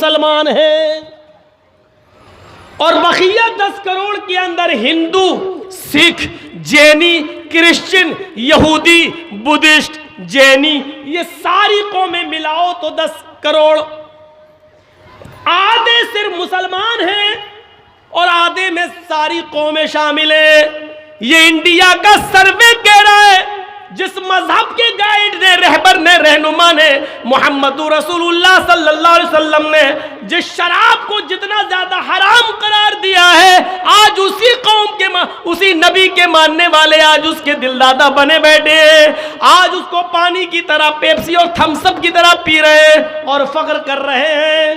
मुसलमान हैं और बकिया 10 करोड़ के अंदर हिंदू, सिख, जैनी, क्रिश्चियन, यहूदी, बुद्धिस्ट, जैनी, ये सारी कौमें मिलाओ तो 10 करोड़। आधे सिर्फ मुसलमान हैं और आधे में सारी कौमें शामिल हैं। ये इंडिया का सर्वे कह रहा है। जिस मजहब के गाइड ने, रहबर ने, रहनुमा ने, मोहम्मद रसूलुल्लाह सल्लल्लाहु अलैहि वसल्लम ने जिस शराब को जितना ज्यादा हराम करार दिया है, आज उसी कौम के उसी नबी के मानने वाले आज उसके दिलदादा बने बैठे हैं। आज उसको पानी की तरह, पेप्सी और थम्सअप की तरह पी रहे हैं और फख्र कर रहे हैं।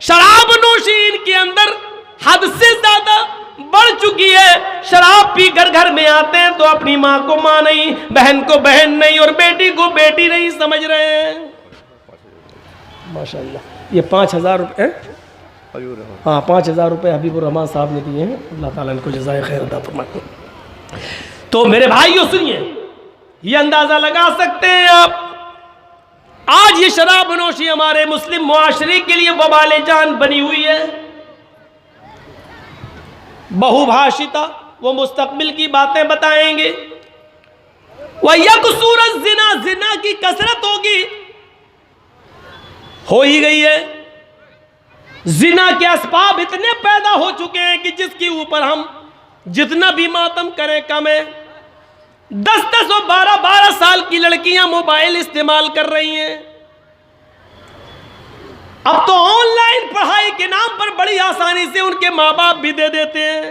शराब नोशी इनके अंदर हद से ज्यादा बढ़ चुकी है। शराब पीकर घर में आते हैं तो अपनी माँ को माँ नहीं, बहन को बहन नहीं और बेटी को बेटी नहीं समझ रहे हैं। माशाल्लाह, ये 5,000 रुपये, हाँ 5,000 रुपये हबीबुर रहमान साहब ने दिए हैं। अल्लाह ताला इनको जज़ाए खैर अता फरमाए। तो मेरे भाइयों सुनिए, ये अंदाजा लगा सकते हैं आप, आज ये शराब नोशी हमारे मुस्लिम मुआशरे के लिए वबाले जान बनी हुई है। बहुभाषिता, वो मुस्तकबिल की बातें बताएंगे। वह यकसूरत जिना, जिना की कसरत होगी, हो ही गई है। जिना के असबाब इतने पैदा हो चुके हैं कि जिसके ऊपर हम जितना भी मातम करें कम है। 10-10 और 12-12 साल की लड़कियां मोबाइल इस्तेमाल कर रही हैं। अब तो ऑनलाइन पढ़ाई के नाम पर बड़ी आसानी से उनके माँ बाप भी दे देते हैं।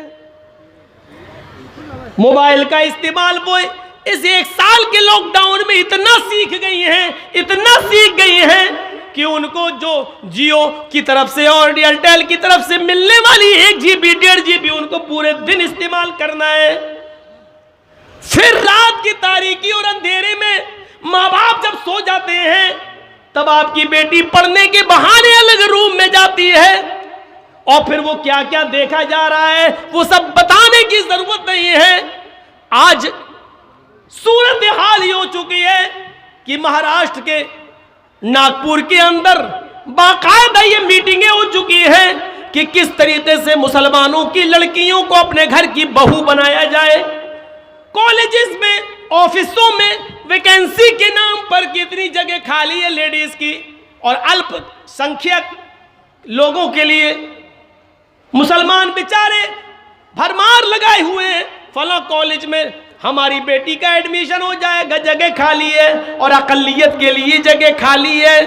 मोबाइल का इस्तेमाल वो इस 1 साल के लॉकडाउन में इतना सीख गई हैं, इतना सीख गई हैं कि उनको जो जियो की तरफ से और एयरटेल की तरफ से मिलने वाली 1 GB 1.5 GB उनको पूरे दिन इस्तेमाल करना है। फिर रात की तारीकी और अंधेरे में माँ बाप जब सो जाते हैं तब आपकी बेटी पढ़ने के बहाने अलग रूम में जाती है और फिर वो क्या क्या देखा जा रहा है वो सब बताने की जरूरत नहीं है। आज सूरत हाल ये हो चुकी है कि महाराष्ट्र के नागपुर के अंदर बाकायदा ये मीटिंगें हो चुकी हैं कि किस तरीके से मुसलमानों की लड़कियों को अपने घर की बहू बनाया जाए। कॉलेजेस में, ऑफिसों में वैकेंसी के नाम पर कितनी जगह खाली है लेडीज की और अल्पसंख्यक लोगों के लिए मुसलमान बेचारे भरमार लगाए हुए हैं। फला कॉलेज में हमारी बेटी का एडमिशन हो जाएगा, जगह खाली है, और अकलियत के लिए जगह खाली है।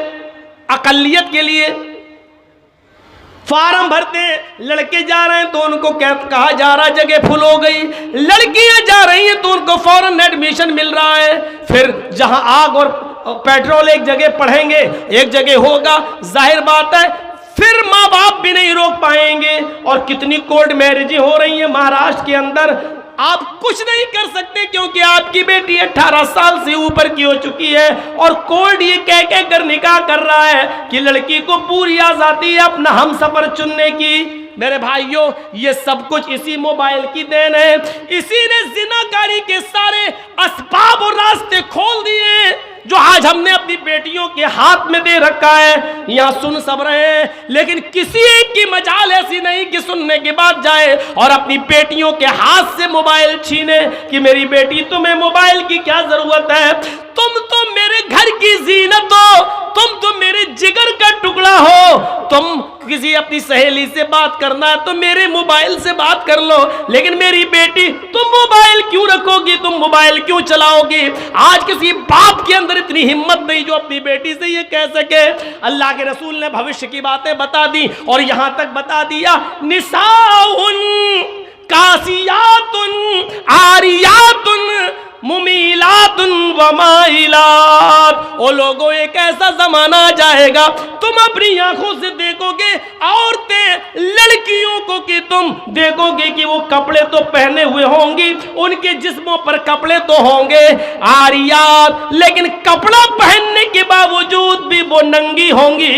अकलियत के लिए फार्म भरते हैं, लड़के जा रहे हैं तो उनको कहा जा रहा है जगह फुल हो गई, लड़कियां जा रही हैं तो उनको फौरन एडमिशन मिल रहा है। फिर जहां आग और पेट्रोल एक जगह पढ़ेंगे, एक जगह होगा, जाहिर बात है फिर माँ बाप भी नहीं रोक पाएंगे। और कितनी कोर्ट मैरिजें हो रही हैं महाराष्ट्र के अंदर। आप कुछ नहीं कर सकते क्योंकि आपकी बेटी 18 साल से ऊपर की हो चुकी है और कोर्ट ये कह कर निकाह कर रहा है कि लड़की को पूरी आजादी है अपना हमसफर चुनने की। मेरे भाइयों, ये सब कुछ इसी मोबाइल की देन है। इसी ने जिनाकारी के सारे असबाब और रास्ते खोल दिए जो आज हमने अपनी बेटियों के हाथ में दे रखा है। यहाँ सुन सब रहे हैं लेकिन किसी एक की मजाल ऐसी नहीं कि सुनने के बाद जाए और अपनी बेटियों के हाथ से मोबाइल छीने कि मेरी बेटी तुम्हें मोबाइल की क्या जरूरत है, तुम तो मेरे घर की जीनत हो, तुम तो मेरे जिगर का टुकड़ा हो, तुम किसी अपनी सहेली से बात करना है तो मेरे मोबाइल से बात कर लो, लेकिन मेरी बेटी तुम मोबाइल क्यों रखोगी, तुम मोबाइल क्यों चलाओगी। आज किसी बाप के अंदर इतनी हिम्मत नहीं जो अपनी बेटी से ये कह सके। अल्लाह के रसूल ने भविष्य की बातें बता दी और यहां तक बता दिया, निसाउन कासियातुन आरियातुन मुमीलातुन व माइलात। ओ लोगों, एक ऐसा जमाना आ जाएगा तुम अपनी आंखों से देखोगे औरतें लड़कियों को कि तुम देखोगे कि वो कपड़े तो पहने हुए होंगी, उनके जिस्मों पर कपड़े तो होंगे आरियात, लेकिन कपड़ा पहनने के बावजूद भी वो नंगी होंगी,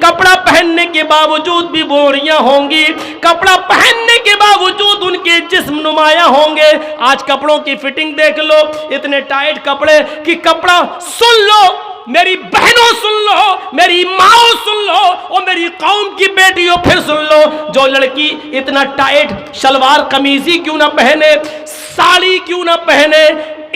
कपड़ा पहनने के बावजूद भी बोरियां होंगी, कपड़ा पहनने के बावजूद उनके जिस्म नुमाया होंगे। आज कपड़ों की फिटिंग देख लो, इतने टाइट कपड़े कि कपड़ा सुन लो मेरी बहनों सुन लो, मेरी माओ सुन लो और मेरी कौम की बेटियों फिर सुन लो, जो लड़की इतना टाइट शलवार कमीज ही क्यों ना पहने, साड़ी क्यों ना पहने,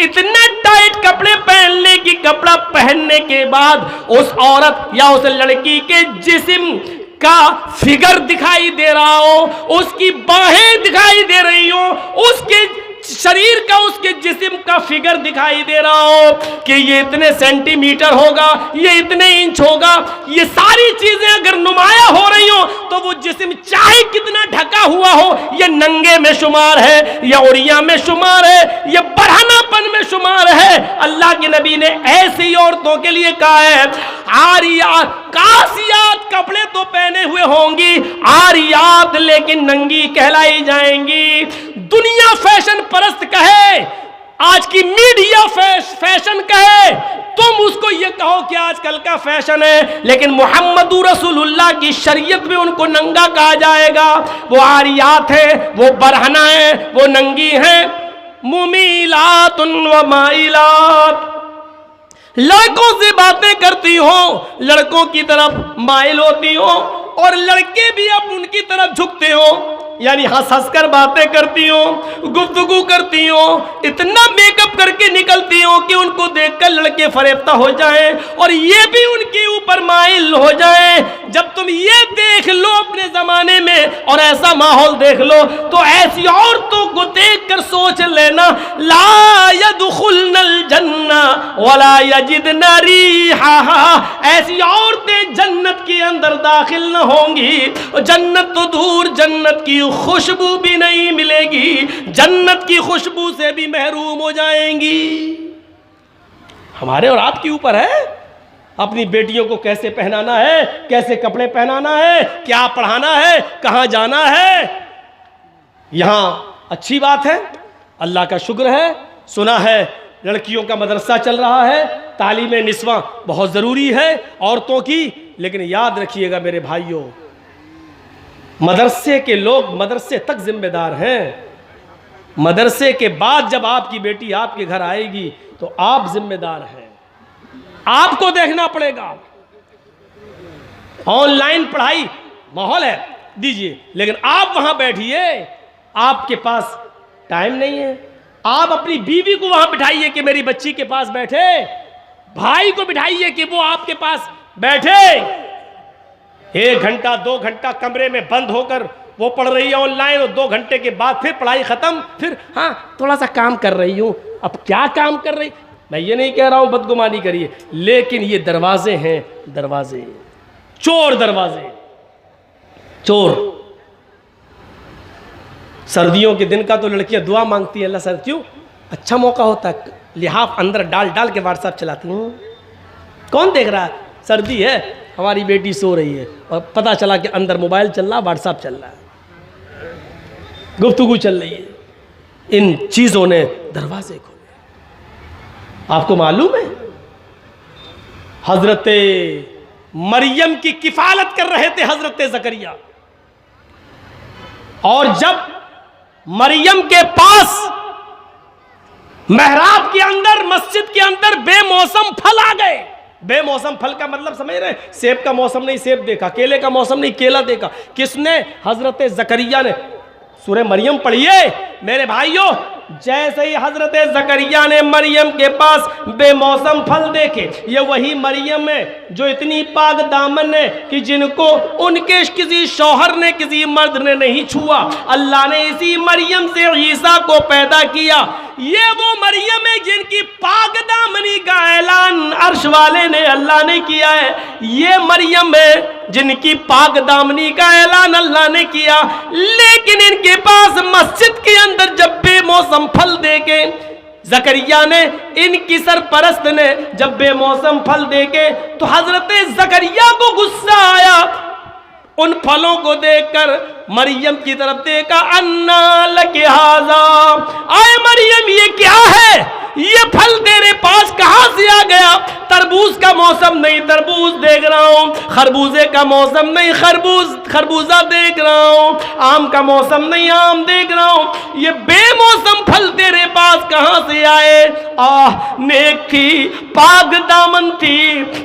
इतने टाइट कपड़े पहनने की कपड़ा पहनने के बाद उस औरत या उस लड़की के जिस्म का फिगर दिखाई दे रहा हो, उसकी बाहें दिखाई दे रही हो, उसके शरीर का, उसके जिस्म का फिगर दिखाई दे रहा हो कि ये इतने सेंटीमीटर होगा, ये इतने इंच होगा, ये सारी चीजें अगर नुमाया हो रही हो तो वो जिस्म चाहे कितना ढका हुआ हो, ये नंगे में शुमार है, या उड़िया में शुमार है, ये बढ़ानापन में शुमार है। अल्लाह के नबी ने ऐसी औरतों के लिए कहा है, आरियात कासियात कपड़े तो पहने हुए होंगी, आरियात लेकिन नंगी कहलाई जाएंगी। दुनिया फैशन परस्त कहे, आज की मीडिया फैशन कहे, तुम उसको ये कहो कि आजकल का फैशन है, लेकिन मुहम्मदुर रसूलुल्लाह की शरीयत में उनको नंगा कहा जाएगा। वो आरियात है, वो बरहना है, वो नंगी है। मुमीलातुन व माइलात, लड़कों से बातें करती हो, लड़कों की तरफ माइल होती हो, और लड़के भी अब उनकी तरफ झुकते हो, यानी हंस हंस कर बातें करती हो, गुफ्तगू करती हो, इतना मेकअप करके निकलती हो कि उनको देखकर लड़के फरेफ्ता हो जाएं और ये भी उनके ऊपर माइल हो जाएं। जब तुम ये देख लो अपने जमाने में और ऐसा माहौल देख लो तो ऐसी औरतों को देखकर सोच लेना, ला यदखुलनल जन्ना वला यजिदना रिहा, ऐसी औरतें जन्नत के अंदर दाखिल न होंगी, जन्नत तो दूर, जन्नत की खुशबू भी नहीं मिलेगी, जन्नत की खुशबू से भी महरूम हो जाएंगी। हमारे और आपके ऊपर है अपनी बेटियों को कैसे पहनाना है, कैसे कपड़े पहनाना है, क्या पढ़ाना है, कहां जाना है। यहां अच्छी बात है, अल्लाह का शुक्र है, सुना है लड़कियों का मदरसा चल रहा है, तालीम निस्वा बहुत ज़रूरी है औरतों की, लेकिन याद रखिएगा मेरे भाइयों, मदरसे के लोग मदरसे तक जिम्मेदार हैं। मदरसे के बाद जब आपकी बेटी आपके घर आएगी तो आप जिम्मेदार हैं, आपको देखना पड़ेगा। ऑनलाइन पढ़ाई माहौल है दीजिए, लेकिन आप वहां बैठिए, आपके पास टाइम नहीं है। आप अपनी बीवी को वहां बिठाइए कि मेरी बच्ची के पास बैठे, भाई को बिठाइए कि वो आपके पास बैठे। 1 घंटा 2 घंटा कमरे में बंद होकर वो पढ़ रही है ऑनलाइन, और 2 घंटे के बाद फिर पढ़ाई खत्म, फिर हाँ थोड़ा सा काम कर रही हूँ। अब क्या काम कर रही, मैं ये नहीं कह रहा हूँ बदगुमानी करिए, लेकिन ये दरवाजे हैं, दरवाजे, चोर दरवाजे, चोर। सर्दियों के दिन का तो लड़कियां दुआ मांगती है, अल्लाह सर क्यों अच्छा मौका होता है, लिहाफ अंदर डाल डाल के व्हाट्सएप चलाती हूँ, कौन देख रहा है, सर्दी है, हमारी बेटी सो रही है और पता चला कि अंदर मोबाइल चल रहा, व्हाट्सएप चल रहा है, गुफ्तगू चल रही है। इन चीज़ों ने दरवाजे खोले। आपको मालूम है हजरत मरियम की किफालत कर रहे थे हजरत जकरिया, और जब मरियम के पास मेहराब के अंदर, मस्जिद के अंदर बेमौसम फल आ गए। बेमौसम फल का मतलब समझ रहे हैं, सेब का मौसम नहीं सेब देखा, केले का मौसम नहीं केला देखा, किसने, हजरत जकरिया ने। सूरह मरियम पढ़िए मेरे भाइयों, जैसे ही हजरत जकरिया ने मरियम के पास बेमौसम फल देखे, ये वही मरियम है जो इतनी पाक दामन है कि जिनको उनके किसी शौहर ने, किसी मर्द ने नहीं छुआ। अल्लाह ने इसी मरियम से ईसा को पैदा किया। ये वो मरियम है जिनकी पाक दामनी का ऐलान अर्श वाले ने, अल्लाह ने किया है। ये मरियम है जिनकी पाक दामनी का ऐलान अल्लाह ने किया, लेकिन इनके पास मस्जिद के अंदर जब बेमौसम फल देके, जकरिया ने, इनकी सरपरस्त ने जब बेमौसम फल देके, तो हजरत जकरिया को गुस्सा आया उन फलों को देखकर। मरियम की तरफ देखा, अन्ना लके हाजा, आए मरियम ये क्या है, ये फल तेरे पास कहां से आ गया? तरबूज का मौसम नहीं, तरबूज देख रहा हूं, खरबूजे का मौसम नहीं, खरबूजा देख रहा हूं, आम का मौसम नहीं, आम देख रहा हूं, ये बेमौसम फल तेरे पास कहां से आए? नेक थी, पाक दामन थी,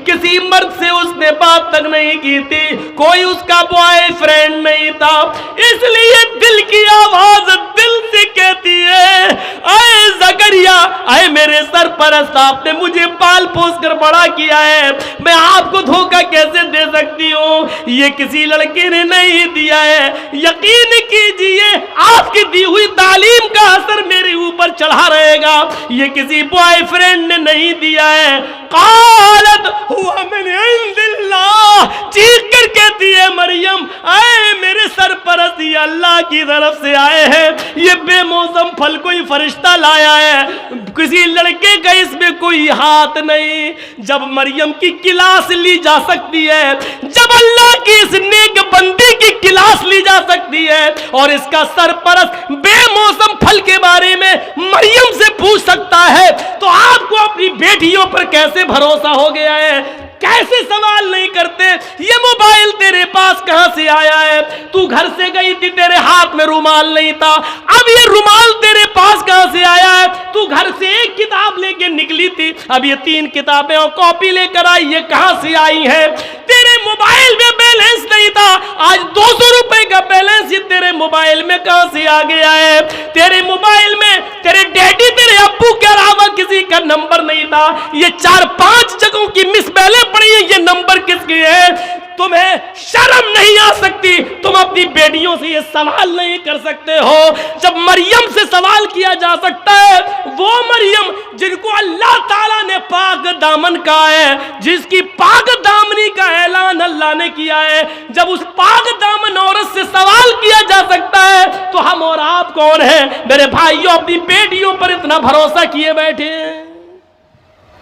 किसी मर्द से उसने बात तक नहीं की थी, कोई उसका बॉयफ्रेंड नहीं था, इसलिए दिल की आवाज दिल से कहती है, आए जकरिया, आए मेरे सरपरस्त, आपने मुझे पाल पोस कर बड़ा किया है, मैं आपको धोखा कैसे दे सकती हूँ? ये किसी लड़के ने नहीं दिया है, यकीन कीजिए आपकी दी हुई तालीम का असर मेरे ऊपर चढ़ा रहेगा, ये किसी बॉयफ्रेंड ने नहीं दिया है। कालत हुआ मैंने इंदिल्लाह, चीख कर कहती है मरियम, आए मेरे सरपरस्त, ये अल्लाह की तरफ से आए हैं, ये बेमौसम फल कोई फरिश्ता लाया है, किसी लड़के का इसमें कोई हाथ नहीं। जब मरियम की क्लास ली जा सकती है, जब अल्लाह की इस नेक बंदी की क्लास ली जा सकती है और इसका सरपरस्त बेमौसम फल के बारे में मरियम से पूछ सकता है, तो आपको अपनी बेटियों पर कैसे भरोसा हो गया है? कैसे सवाल नहीं करते? ये मोबाइल तेरे पास कहां से आया है? तू घर से गई थी, तेरे हाथ में रुमाल नहीं था, अब ये रुमाल तेरे पास कहां से आया है? तू घर से एक किताब लेके निकली थी, अब ये 3 किताबें और कॉपी लेकर आई, ये कहां से आई है? तेरे मोबाइल में बैलेंस नहीं था, आज 200 रुपए का बैलेंस ये तेरे मोबाइल में कहां से आ गया है? तेरे मोबाइल में तेरे डैडी, तेरे अब्बू के अलावा किसी का नंबर नहीं था, ये 4-5 जगहों की मिस बैलेंस पड़ी है, ये नंबर किसके है? तुम्हें शर्म नहीं आ सकती? तुम अपनी बेटियों से ये सवाल नहीं कर सकते हो? जब मरियम से सवाल किया जा सकता है, वो मरियम जिनको अल्लाह ताला ने पाक दामन कहा है, जिसकी पाक दामनी का ऐलान अल्लाह ने किया है, जब उस पाक दामन औरत से सवाल किया जा सकता है, तो हम और आप कौन हैं? मेरे भाइयों, अपनी बेटियों पर इतना भरोसा किए बैठे हैं।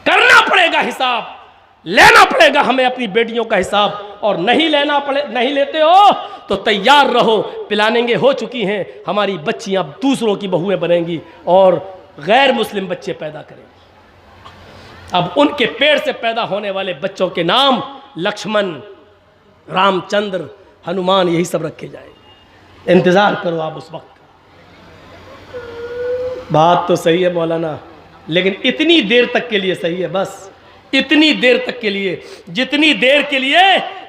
करना पड़ेगा हिसाब, लेना पड़ेगा हमें अपनी बेटियों का हिसाब, और नहीं लेते हो तो तैयार रहो, पिलानेंगे हो चुकी हैं हमारी बच्चियां, दूसरों की बहुएं बनेंगी और गैर मुस्लिम बच्चे पैदा करेंगी। अब उनके पेड़ से पैदा होने वाले बच्चों के नाम लक्ष्मण, रामचंद्र, हनुमान, यही सब रखे जाएंगे। इंतजार करो आप उस वक्त का। बात तो सही है मौलाना, लेकिन इतनी देर तक के लिए सही है, बस इतनी देर तक के लिए, जितनी देर के लिए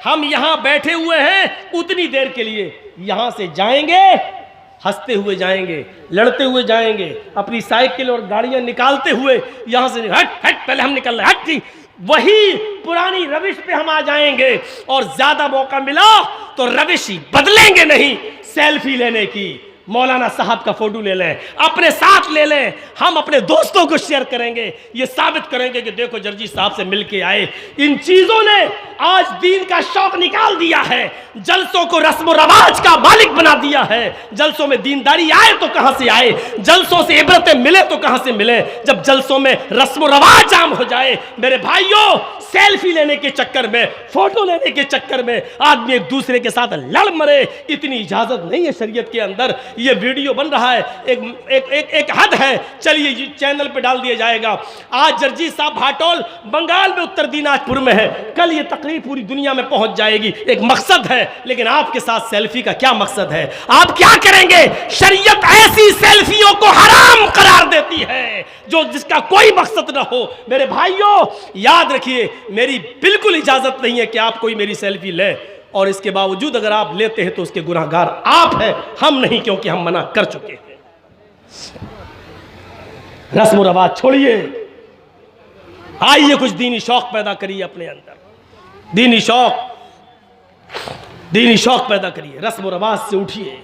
हम यहां बैठे हुए हैं, उतनी देर के लिए यहां से जाएंगे, हंसते हुए जाएंगे, लड़ते हुए जाएंगे, अपनी साइकिल और गाड़ियां निकालते हुए यहां से हट हट, पहले हम निकल रहे, हट, वही पुरानी रविश पे हम आ जाएंगे। और ज्यादा मौका मिला तो रविश ही बदलेंगे नहीं, सेल्फी लेने की, मौलाना साहब का फोटो ले लें, अपने साथ ले लें, हम अपने दोस्तों को शेयर करेंगे, ये साबित करेंगे कि देखो जर्जी साहब से मिलके आए। इन चीजों ने आज दीन का शौक निकाल दिया है, जलसों को रस्म रवाज का मालिक बना दिया है। जलसों में दीनदारी आए तो कहां से आए, जलसों से इबरतें मिले तो कहां से मिले, जब जलसों में रस्म रवाज आम हो जाए। मेरे भाइयों, सेल्फी लेने के चक्कर में, फोटो लेने के चक्कर में आदमी एक दूसरे के साथ लड़ मरे, इतनी इजाजत नहीं है शरीयत के अंदर। ये वीडियो बन रहा है, एक हद है, चलिए चैनल पे डाल दिया जाएगा। आज जर्जी साहब भाटोल बंगाल में उत्तर दिनाजपुर में है, कल ये तकरीर पूरी दुनिया में पहुंच जाएगी। एक मकसद है, लेकिन आपके साथ सेल्फी का क्या मकसद है? आप क्या करेंगे? शरीयत ऐसी सेल्फियों को हराम करार देती है जो जिसका कोई मकसद ना हो। मेरे भाइयों याद रखिए, मेरी बिल्कुल इजाजत नहीं है कि आप कोई मेरी सेल्फी ले, और इसके बावजूद अगर आप लेते हैं तो उसके गुनाहगार आप हैं, हम नहीं, क्योंकि हम मना कर चुके हैं। रस्म रवाज छोड़िए, आइए कुछ दीनी शौक पैदा करिए अपने अंदर, दीनी शौक पैदा करिए, रस्म रवाज से उठिए।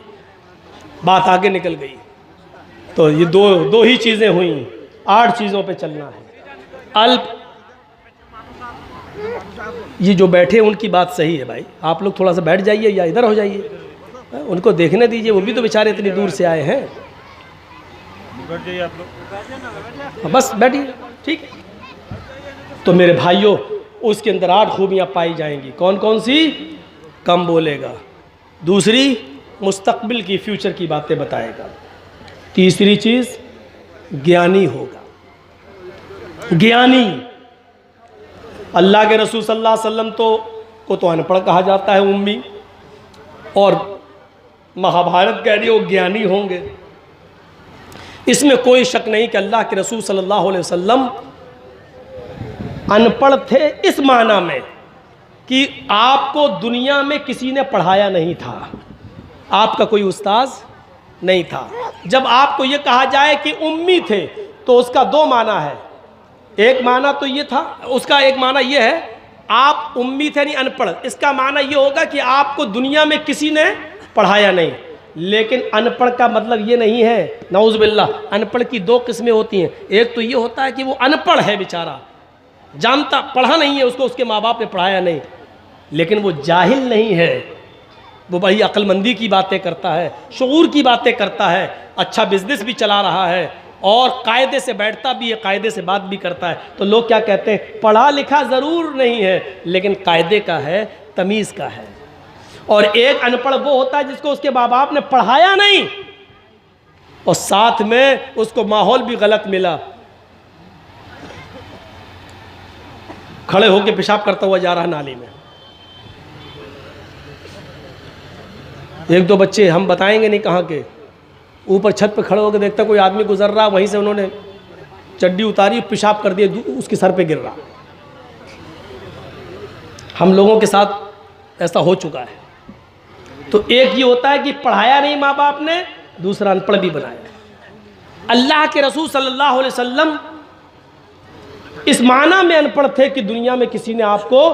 बात आगे निकल गई तो ये दो ही चीजें हुई, 8 चीजों पे चलना है। अल्प, ये जो बैठे उनकी बात सही है भाई, आप लोग थोड़ा सा बैठ जाइए या इधर हो जाइए, उनको देखने दीजिए, वो भी तो बेचारे इतनी दूर से आए हैं। बैठ जाइए आप लोग, बस बैठिए, ठीक है। तो मेरे भाइयों, उसके अंदर 8 खूबियां पाई जाएंगी। कौन कौन सी? कम बोलेगा, दूसरी मुस्तकबिल की, फ्यूचर की बातें बताएगा। तीसरी चीज़, ज्ञानी होगा। ज्ञानी, अल्लाह के रसूल सल्लल्लाहु अलैहि वसल्लम को तो अनपढ़ कहा जाता है, उम्मी, और महाभारत कह रही हो ज्ञानी होंगे। इसमें कोई शक नहीं कि अल्लाह के रसूल सल्लल्लाहु अलैहि वसल्लम अनपढ़ थे इस माना में कि आपको दुनिया में किसी ने पढ़ाया नहीं था, आपका कोई उस्ताद नहीं था। जब आपको ये कहा जाए कि उम्मी थे तो उसका दो माना है। एक माना तो ये था, उसका एक माना ये है आप उम्मी थे नहीं अनपढ़, इसका माना ये होगा कि आपको दुनिया में किसी ने पढ़ाया नहीं। लेकिन अनपढ़ का मतलब ये नहीं है, नऊज़ बिल्लाह, अनपढ़ की दो किस्में होती हैं। एक तो ये होता है कि वो अनपढ़ है बेचारा, जानता, पढ़ा नहीं है, उसको उसके माँ बाप ने पढ़ाया नहीं, लेकिन वो जाहिल नहीं है, वो बड़ी अक्लमंदी की बातें करता है, शऊर की बातें करता है, अच्छा बिजनेस भी चला रहा है और कायदे से बैठता भी है, कायदे से बात भी करता है। तो लोग क्या कहते हैं, पढ़ा लिखा ज़रूर नहीं है लेकिन कायदे का है, तमीज़ का है। और एक अनपढ़ वो होता है जिसको उसके माँ बाप ने पढ़ाया नहीं और साथ में उसको माहौल भी गलत मिला, खड़े होकर पेशाब करता हुआ जा रहा नाली में। एक दो बच्चे, हम बताएंगे नहीं कहाँ के, ऊपर छत पे खड़े होकर देखता कोई आदमी गुजर रहा, वहीं से उन्होंने चड्डी उतारी, पेशाब कर दिया, उसके सर पे गिर रहा। हम लोगों के साथ ऐसा हो चुका है। तो एक ये होता है कि पढ़ाया नहीं माँ बाप ने, दूसरा अनपढ़ भी बनाया। अल्लाह के रसूल सल्लल्लाहु अलैहि वसल्लम इस माना में अनपढ़ थे कि दुनिया में किसी ने आपको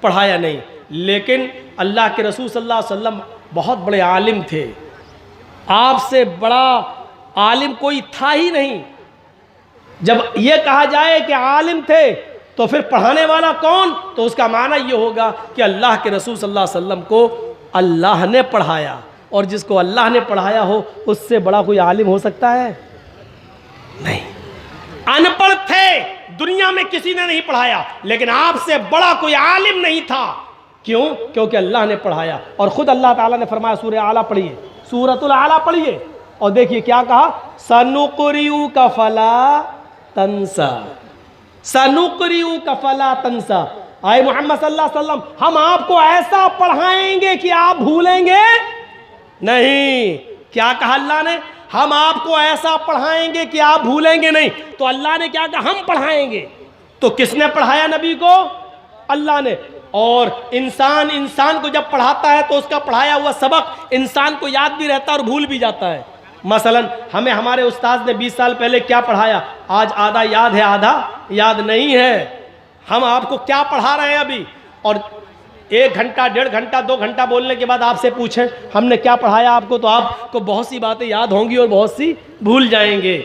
पढ़ाया नहीं, लेकिन अल्लाह के रसूल सल्लल्लाहु अलैहि वसल्लम बहुत बड़े आलिम थे। आपसे बड़ा आलिम कोई था ही नहीं। जब ये कहा जाए कि आलिम थे तो फिर पढ़ाने वाला कौन, तो उसका माना ये होगा कि अल्लाह के रसूल सल्लल्लाहु अलैहि वसल्लम को अल्लाह ने पढ़ाया, और जिसको अल्लाह ने पढ़ाया हो उससे बड़ा कोई आलिम हो सकता है? नहीं। अनपढ़ थे, दुनिया में किसी ने नहीं पढ़ाया, लेकिन आपसे बड़ा कोई आलिम नहीं था। क्यों? क्योंकि अल्लाह ने पढ़ाया। और ख़ुद अल्लाह ताला ने फरमाया, सूरह आला पढ़िए, सूरतुल आला पढ़िए, और देखिए क्या कहा, सनुक़रिउ का फला तंसा, सनुक़रिउ का फला तंसा। आए मोहम्मद सल्लल्लाहु अलैहि वसल्लम, हम आपको ऐसा पढ़ाएंगे कि आप भूलेंगे नहीं। क्या कहा अल्लाह ने? हम आपको ऐसा पढ़ाएंगे कि आप भूलेंगे नहीं। तो अल्लाह ने क्या कहा? हम पढ़ाएंगे। तो किसने पढ़ाया नबी को? अल्लाह ने। और इंसान को जब पढ़ाता है तो उसका पढ़ाया हुआ सबक इंसान को याद भी रहता है और भूल भी जाता है। मसलन हमें हमारे उस्ताद ने 20 साल पहले क्या पढ़ाया, आज आधा याद है, आधा याद नहीं है। हम आपको क्या पढ़ा रहे हैं अभी, और 1 घंटा, 1.5 घंटा, 2 घंटा बोलने के बाद आपसे पूछें हमने क्या पढ़ाया आपको, तो आपको बहुत सी बातें याद होंगी और बहुत सी भूल जाएंगे,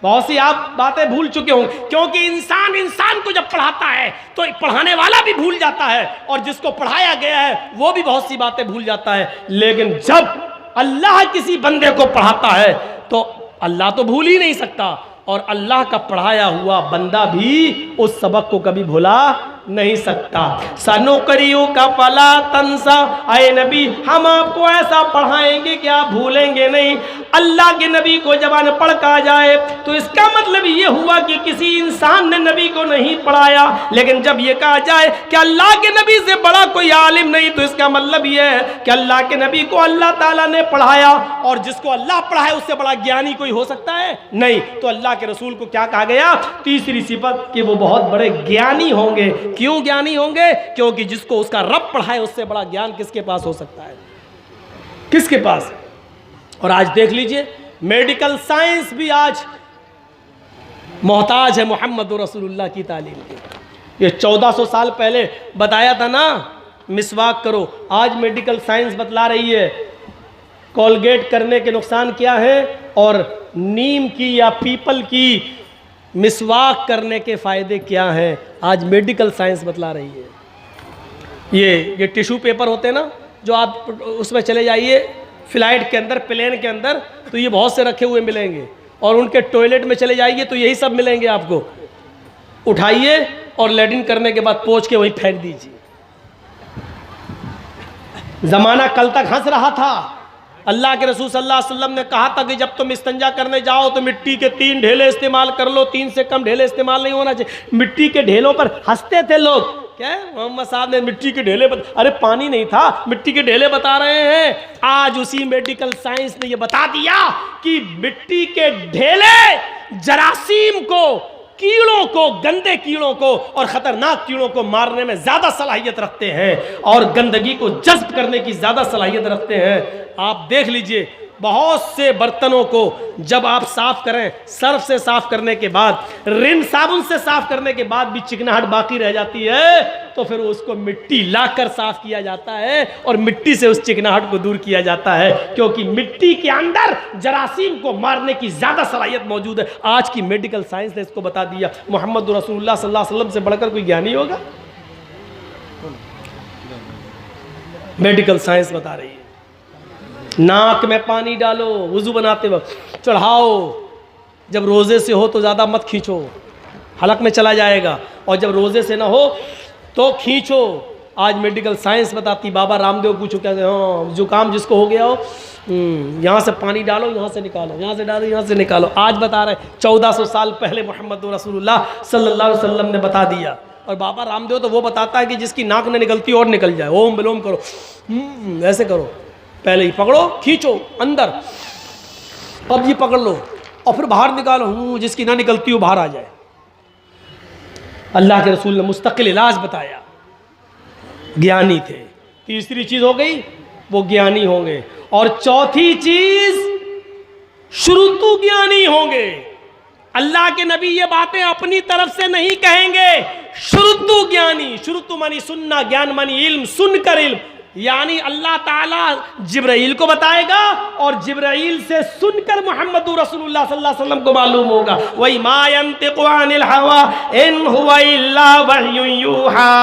बहुत सी आप बातें भूल चुके होंगे। क्योंकि इंसान को जब पढ़ाता है तो पढ़ाने वाला भी भूल जाता है और जिसको पढ़ाया गया है वो भी बहुत सी बातें भूल जाता है। लेकिन जब अल्लाह किसी बंदे को पढ़ाता है तो अल्लाह तो भूल ही नहीं सकता, और अल्लाह का पढ़ाया हुआ बंदा भी उस सबक को कभी भुला नहीं सकता। सनुक़रिउ का फला तंसा, आए नबी हम आपको ऐसा पढ़ाएंगे कि आप भूलेंगे नहीं। अल्लाह के नबी को जब अनपढ़ कहा जाए तो इसका मतलब ये हुआ कि किसी इंसान ने नबी को नहीं पढ़ाया। लेकिन जब ये कहा जाए कि अल्लाह के नबी से बड़ा कोई आलिम नहीं, तो इसका मतलब ये है कि अल्लाह के नबी को अल्लाह ताला ने पढ़ाया, और जिसको अल्लाह पढ़ाए उससे बड़ा ज्ञानी कोई हो सकता है? नहीं। तो अल्लाह के रसूल को क्या कहा गया? तीसरी सिफत कि वो बहुत बड़े ज्ञानी होंगे। क्यों ज्ञानी होंगे? क्योंकि जिसको उसका रब पढ़ाए उससे बड़ा ज्ञान किसके पास हो सकता है? किसके पास? और आज देख लीजिए, मेडिकल साइंस भी आज मोहताज है मोहम्मद रसूलुल्लाह की तालीम की। ये 1400 साल पहले बताया था ना, मिसवाक करो, आज मेडिकल साइंस बतला रही है कोलगेट करने के नुकसान क्या है और नीम की या पीपल की मिसवाक करने के फ़ायदे क्या हैं। आज मेडिकल साइंस बतला रही है। ये टिश्यू पेपर होते हैं ना, जो आप उसमें चले जाइए फ़्लाइट के अंदर, प्लेन के अंदर, तो ये बहुत से रखे हुए मिलेंगे, और उनके टॉयलेट में चले जाइए तो यही सब मिलेंगे आपको। उठाइए और लैट्रिन करने के बाद पोंछ के वहीं फेंक दीजिए। ज़माना कल तक हंस रहा था अल्लाह के रसूल सल्लल्लाहु अलैहि वसल्लम ने कहा था कि जब तुम इस्तंजा करने जाओ तो मिट्टी के 3 ढेले इस्तेमाल कर लो, 3 से कम ढेले इस्तेमाल नहीं होना चाहिए। मिट्टी के ढेलों पर हंसते थे लोग, क्या मोहम्मद साहब ने मिट्टी के ढेले अरे पानी नहीं था, मिट्टी के ढेले बता रहे हैं। आज उसी मेडिकल साइंस ने यह बता दिया कि मिट्टी के ढेले जरासीम को, कीड़ों को, गंदे कीड़ों को और खतरनाक कीड़ों को मारने में ज्यादा सलाहियत रखते हैं और गंदगी को जज्ब करने की ज्यादा सलाहियत रखते हैं। आप देख लीजिए, बहुत से बर्तनों को जब आप साफ करें, सर्फ से साफ करने के बाद, रिन साबुन से साफ करने के बाद भी चिकनाहट बाकी रह जाती है, तो फिर उसको मिट्टी लाकर साफ किया जाता है और मिट्टी से उस चिकनाहट को दूर किया जाता है, क्योंकि मिट्टी के अंदर जरासीम को मारने की ज्यादा सलाहियत मौजूद है। आज की मेडिकल साइंस ने इसको बता दिया। मोहम्मद रसूलुल्लाह सल्लल्लाहु अलैहि वसल्लम से बढ़कर कोई ज्ञानी होगा? मेडिकल साइंस बता रही है। नाक में पानी डालो वुजू बनाते वक्त, चढ़ाओ, जब रोज़े से हो तो ज़्यादा मत खींचो, हलक में चला जाएगा, और जब रोज़े से ना हो तो खींचो। आज मेडिकल साइंस बताती, बाबा रामदेव पूछो क्या, हाँ जुकाम जिसको हो गया हो, यहाँ से पानी डालो, यहाँ से निकालो, यहाँ से डालो, यहाँ से निकालो। आज बता रहे 1400 साल पहले मोहम्मद रसूलुल्लाह सल्लल्लाहु अलैहि वसल्लम ने बता दिया। और बाबा रामदेव तो वो बताता है कि जिसकी नाक में निकलती और निकल जाए, ओम विलोम करो, ऐसे करो, पहले ही पकड़ो, खींचो अंदर, अब ये पकड़ लो और फिर बाहर निकालो, जिसकी ना निकलती हो बाहर आ जाए। अल्लाह के रसूल ने मुस्तकिल इलाज बताया, ज्ञानी थे। तीसरी चीज हो गई, वो ज्ञानी होंगे। और चौथी चीज, श्रुतु ज्ञानी होंगे। अल्लाह के नबी ये बातें अपनी तरफ से नहीं कहेंगे, श्रुतु ज्ञानी, श्रुतु मानी सुनना, ज्ञान मानी इल्म, सुनकर इल्म, यानी अल्लाह ताला जिब्राइल को बताएगा और जिब्राइल से सुनकर मोहम्मद रसूलुल्लाह सल्लल्लाहु अलैहि वसल्लम को मालूम होगा। वही मा यंतिकु अनिल हवा इन हुवा इल्ला वह्युन यूहा,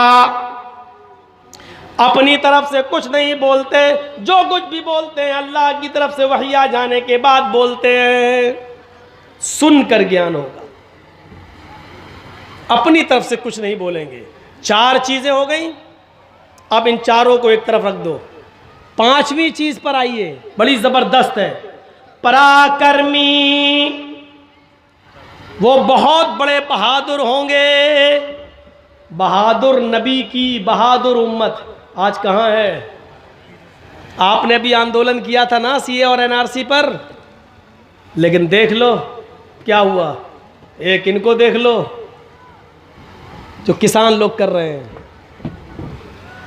अपनी तरफ से कुछ नहीं बोलते, जो कुछ भी बोलते हैं अल्लाह की तरफ से वही आ जाने के बाद बोलते हैं। सुनकर ज्ञान होगा, अपनी तरफ से कुछ नहीं बोलेंगे। 4 चीजें हो गई। अब इन चारों को एक तरफ रख दो। 5वीं चीज पर आइए, बड़ी जबरदस्त है। पराक्रमी, वो बहुत बड़े बहादुर होंगे। बहादुर नबी की बहादुर उम्मत आज कहां है? आपने भी आंदोलन किया था ना सीए और एनआरसी पर, लेकिन देख लो क्या हुआ। एक इनको देख लो जो किसान लोग कर रहे हैं,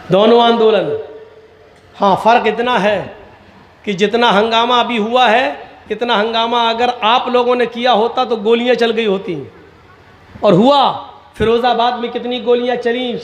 दोनों आंदोलन। हाँ, फ़र्क इतना है कि जितना हंगामा अभी हुआ है, इतना हंगामा अगर आप लोगों ने किया होता तो गोलियां चल गई होती। और हुआ, फिरोज़ाबाद में कितनी गोलियां चली,